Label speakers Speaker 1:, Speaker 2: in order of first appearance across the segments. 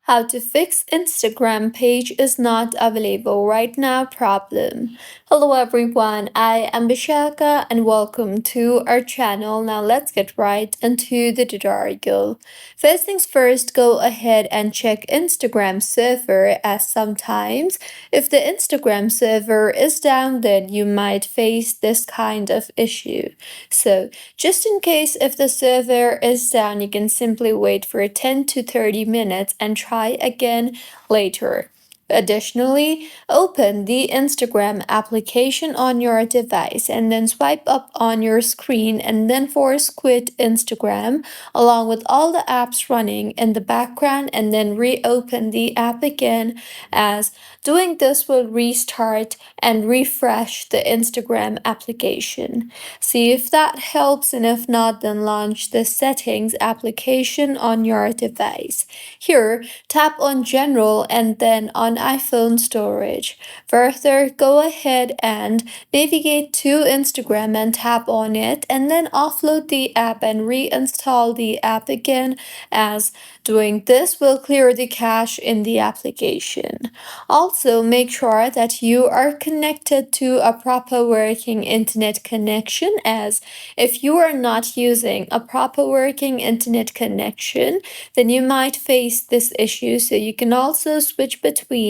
Speaker 1: How to fix Instagram page is not available right now problem. Hello everyone, I am Bishaka and welcome to our channel. Now let's get right into the tutorial. First things first, go ahead and check Instagram server, as sometimes if the Instagram server is down, then you might face this kind of issue. So just in case if the server is down, you can simply wait for 10 to 30 minutes and try again later. Additionally, open the Instagram application on your device and then swipe up on your screen and then force quit Instagram along with all the apps running in the background and then reopen the app again, as doing this will restart and refresh the Instagram application. See if that helps, and if not, then launch the settings application on your device. Here, tap on General and then on iPhone storage. Further, go ahead and navigate to Instagram and tap on it, and then offload the app and reinstall the app again, as doing this will clear the cache in the application. Also, make sure that you are connected to a proper working internet connection, as if you are not using a proper working internet connection, then you might face this issue, so you can also switch between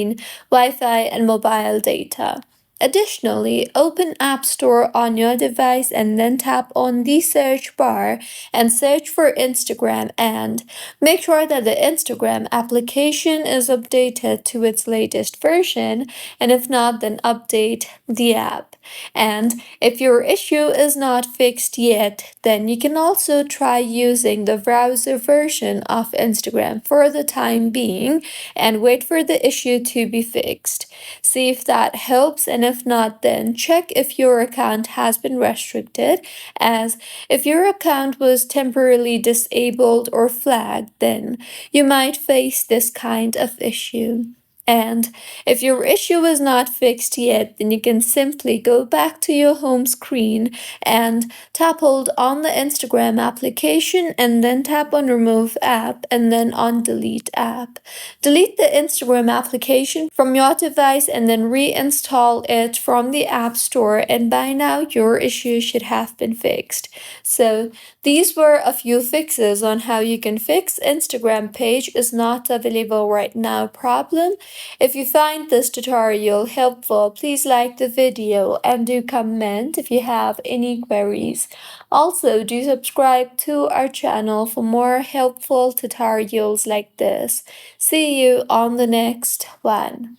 Speaker 1: Wi-Fi and mobile data. Additionally, open App Store on your device and then tap on the search bar and search for Instagram, and make sure that the Instagram application is updated to its latest version, and if not, then update the app. And if your issue is not fixed yet, then you can also try using the browser version of Instagram for the time being and wait for the issue to be fixed. See if that helps, and if not, then check if your account has been restricted, as if your account was temporarily disabled or flagged, then you might face this kind of issue. And if your issue is not fixed yet, then you can simply go back to your home screen and tap hold on the Instagram application and then tap on Remove App and then on Delete App. Delete the Instagram application from your device and then reinstall it from the App Store, and by now your issue should have been fixed. So these were a few fixes on how you can fix Instagram page is not available right now problem. If you find this tutorial helpful, please like the video and do comment if you have any queries. Also, do subscribe to our channel for more helpful tutorials like this. See you on the next one.